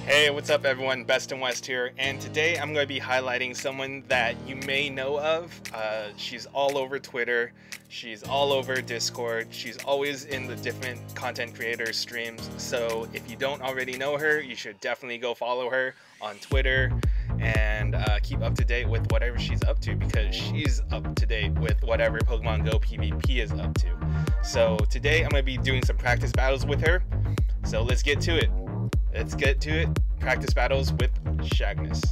Hey, what's up everyone? Best in West here, and today I'm going to be highlighting someone that you may know of. She's all over Twitter, she's all over Discord, she's always in the different content creator streams, so if you don't already know her, you should definitely go follow her on Twitter and keep up to date with whatever she's up to, because she's up to date with whatever Pokemon Go PvP is up to. So today I'm going to be doing some practice battles with her, so let's get to it. Let's get to it. Practice battles with Shagnuss.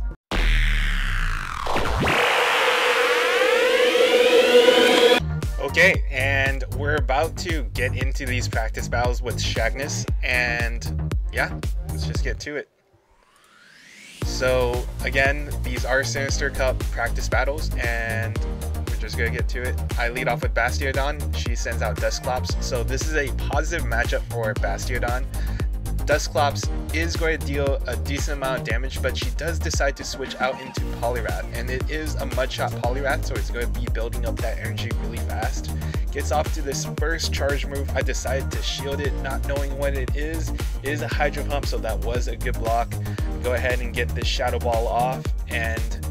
Okay, and we're about to get into these practice battles with Shagnuss, and yeah, let's just get to it. So again, these are Sinister Cup practice battles, and we're just gonna get to it. I lead off with Bastiodon. She sends out Dusclops, so this is a positive matchup for Bastiodon. Dusclops is going to deal a decent amount of damage, but she does decide to switch out into Poliwrath, and it is a Mudshot Poliwrath, so it's going to be building up that energy really fast. Gets off to this first charge move. I decided to shield it, not knowing what it is. It is a Hydro Pump, so that was a good block. Go ahead and get this Shadow Ball off and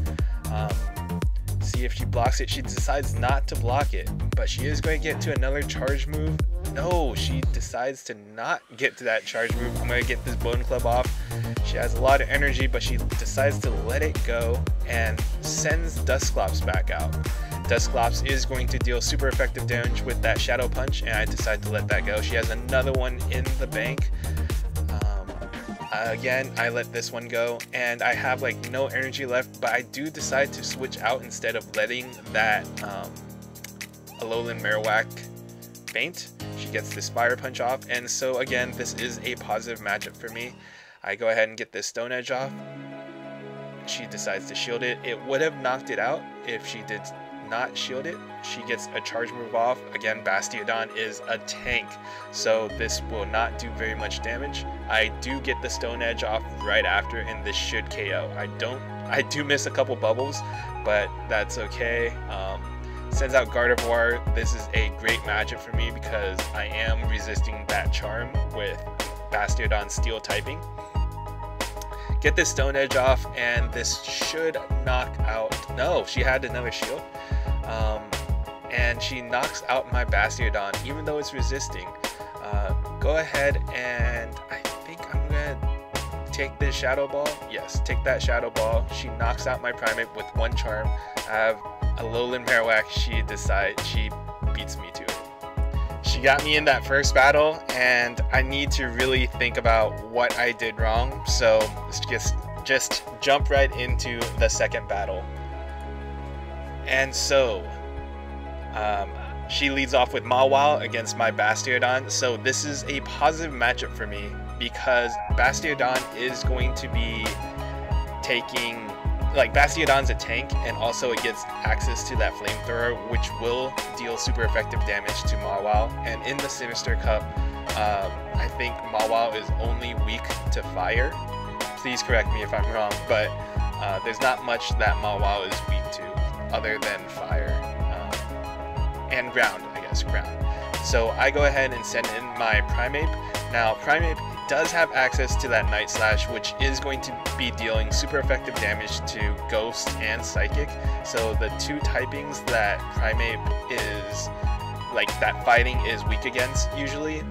see if she blocks it. She decides not to block it, but she is going to get to another charge move. No, she decides to not get to that charge move. I'm going to get this Bone Club off. She has a lot of energy, but she decides to let it go and sends Dusclops back out. Dusclops is going to deal super effective damage with that Shadow Punch, and I decide to let that go. She has another one in the bank. Again, I let this one go, and I have like no energy left, but I do decide to switch out instead of letting that Alolan Marowak faint. She gets this Fire Punch off, and so again, this is a positive matchup for me. I go ahead and get this Stone Edge off. She decides to shield it. It would have knocked it out if she did not shield it. She gets a charge move off. Again, Bastiodon is a tank, so this will not do very much damage. I do get the Stone Edge off right after, and this should KO. I do miss a couple bubbles, but that's okay. Sends out Gardevoir. This is a great matchup for me because I am resisting that charm with Bastiodon's steel typing. Get this Stone Edge off, and this should knock out. No, she had another shield. And she knocks out my Bastiodon, even though it's resisting. Go ahead, and I think I'm gonna take this Shadow Ball. Yes, take that Shadow Ball. She knocks out my Primeape with one charm. I have Alolan Marowak. She beats me to it. She got me in that first battle, and I need to really think about what I did wrong. So let's just jump right into the second battle. And so she leads off with Mawile against my Bastiodon. So this is a positive matchup for me because Bastiodon is going to be taking, like, Bastiodon's a tank, and also it gets access to that flamethrower, which will deal super effective damage to Mawile. And in the Sinister Cup, I think Mawile is only weak to fire. Please correct me if I'm wrong, but there's not much that Mawile is weak to other than fire and ground, I guess, ground. So I go ahead and send in my Primeape. Now Primeape does have access to that Night Slash, which is going to be dealing super effective damage to Ghost and Psychic. So the two typings that Primeape is, like, that fighting is weak against usually,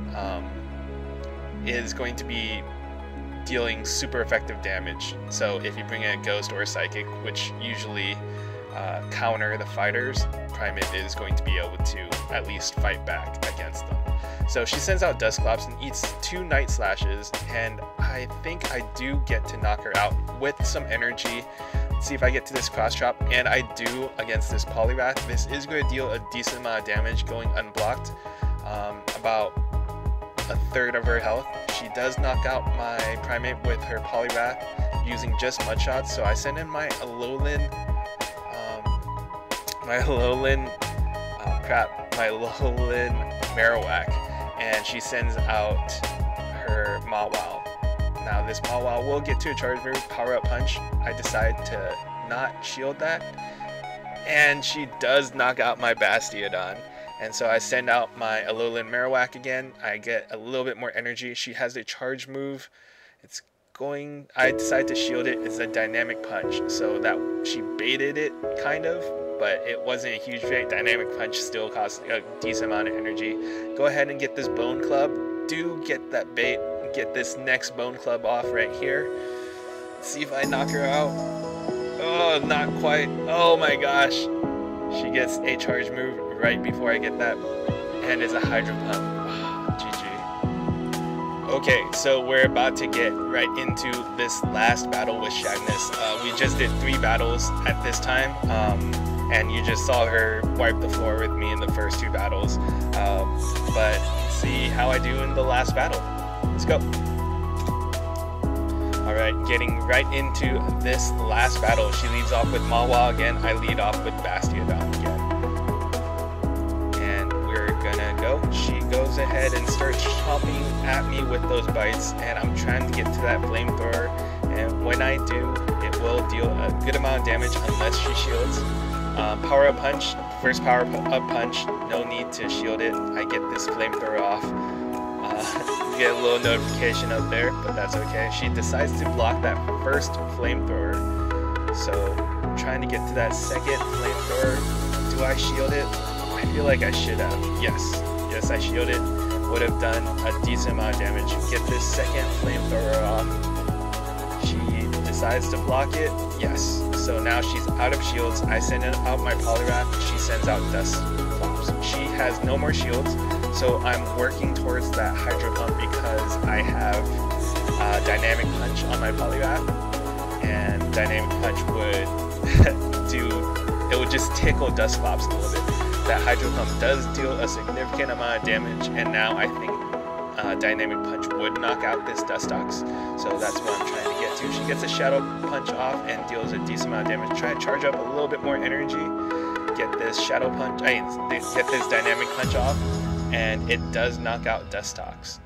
is going to be dealing super effective damage. So if you bring in a Ghost or a Psychic, which usually counter the fighters, Primeape is going to be able to at least fight back against them. So she sends out Dusclops and eats two Night Slashes, and I think I do get to knock her out with some energy. Let's see if I get to this Cross Chop, and I do against this Poliwrath. This is going to deal a decent amount of damage going unblocked, about a third of her health. She does knock out my Primeape with her Poliwrath using just Mudshots, so I send in my Alolan Marowak, and she sends out her Mawile. Now this Mawile will get to a charge move, Power Up Punch. I decide to not shield that, and she does knock out my Bastiodon. And so I send out my Alolan Marowak again. I get a little bit more energy. She has a charge move. It's I decided to shield it is a dynamic punch, so that she baited it kind of, but it wasn't a huge bait. Dynamic punch still costs a decent amount of energy. Go ahead and get this bone club. Do get that bait. Get this next bone club off right here. See if I knock her out. Oh, not quite. Oh my gosh. She gets a charge move right before I get that, and it's a Hydro Pump. GG. Okay, so we're about to get right into this last battle with Shagnuss. We just did 3 battles at this time, and you just saw her wipe the floor with me in the first 2 battles. But see how I do in the last battle. Let's go. Alright, getting right into this last battle. She leads off with Mawa again. I lead off with Bastiodon again. And we're gonna go. She goes ahead and starts chomping at me with those bites, and I'm trying to get to that flamethrower, and when I do, it will deal a good amount of damage unless she shields. Power up punch, first power up punch, no need to shield it. I get this flamethrower off. Get a little notification up there, but that's okay. She decides to block that first flamethrower, so I'm trying to get to that second flamethrower. Do I shield it? I feel like I should have. Yes, I shield it. Would have done a decent amount of damage. Get this second flamethrower off. She decides to block it. Yes. So now she's out of shields. I send out my Poliwrath. She sends out Dust Clops. She has no more shields, so I'm working towards that Hydro Pump because I have Dynamic Punch on my Poliwrath, and Dynamic Punch would it would just tickle Dust Clops a little bit. That Hydro Pump does deal a significant amount of damage, and now I think Dynamic Punch would knock out this Dustox, so that's what I'm trying to get to. She gets a Shadow Punch off and deals a decent amount of damage. Try to charge up a little bit more energy, get this Shadow Punch, get this Dynamic Punch off, and it does knock out Dustox.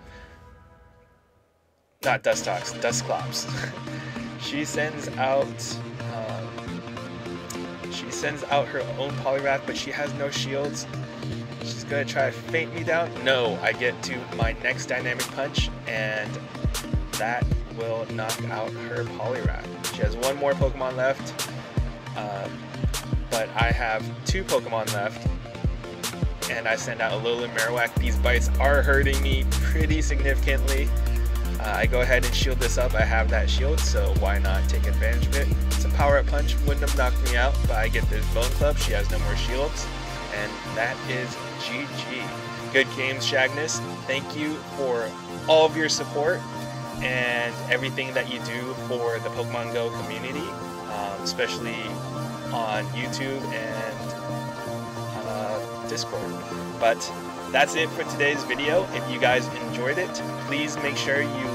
Not Dustox, Dusclops. She sends out her own Poliwrath, but she has no shields. She's gonna try to feint me down. No, I get to my next Dynamic Punch, and that will knock out her Poliwrath. She has 1 more Pokemon left, but I have 2 Pokemon left, and I send out a Alolan Marowak. These bites are hurting me pretty significantly. I go ahead and shield this up. I have that shield, so why not take advantage of it? It's a power up punch, wouldn't have knocked me out, but I get this Bone Club. She has no more shields, and that is GG. Good games, Shagnuss. Thank you for all of your support and everything that you do for the Pokemon Go community, especially on YouTube and Discord. But that's it for today's video. If you guys enjoyed it, please make sure you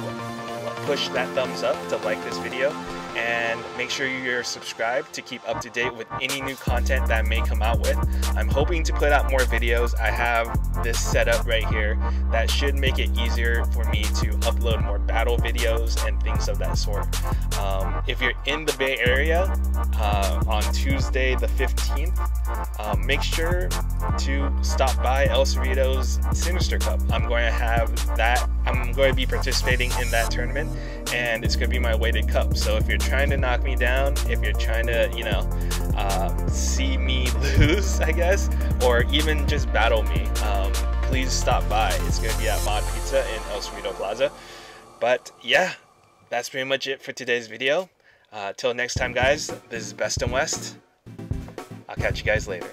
push that thumbs up to like this video, and make sure you're subscribed to keep up to date with any new content that I may come out with. I'm hoping to put out more videos. I have this setup right here that should make it easier for me to upload more battle videos and things of that sort. If you're in the Bay Area on Tuesday the 15th, make sure to stop by El Cerrito's Sinister Cup. I'm going to be participating in that tournament, and it's going to be my weighted cup. So if you're trying to knock me down, if you're trying to, see me lose, I guess, or even just battle me, please stop by. It's going to be at Mod Pizza in El Cerrito Plaza. But yeah, that's pretty much it for today's video. Till next time, guys, this is Best and West. I'll catch you guys later.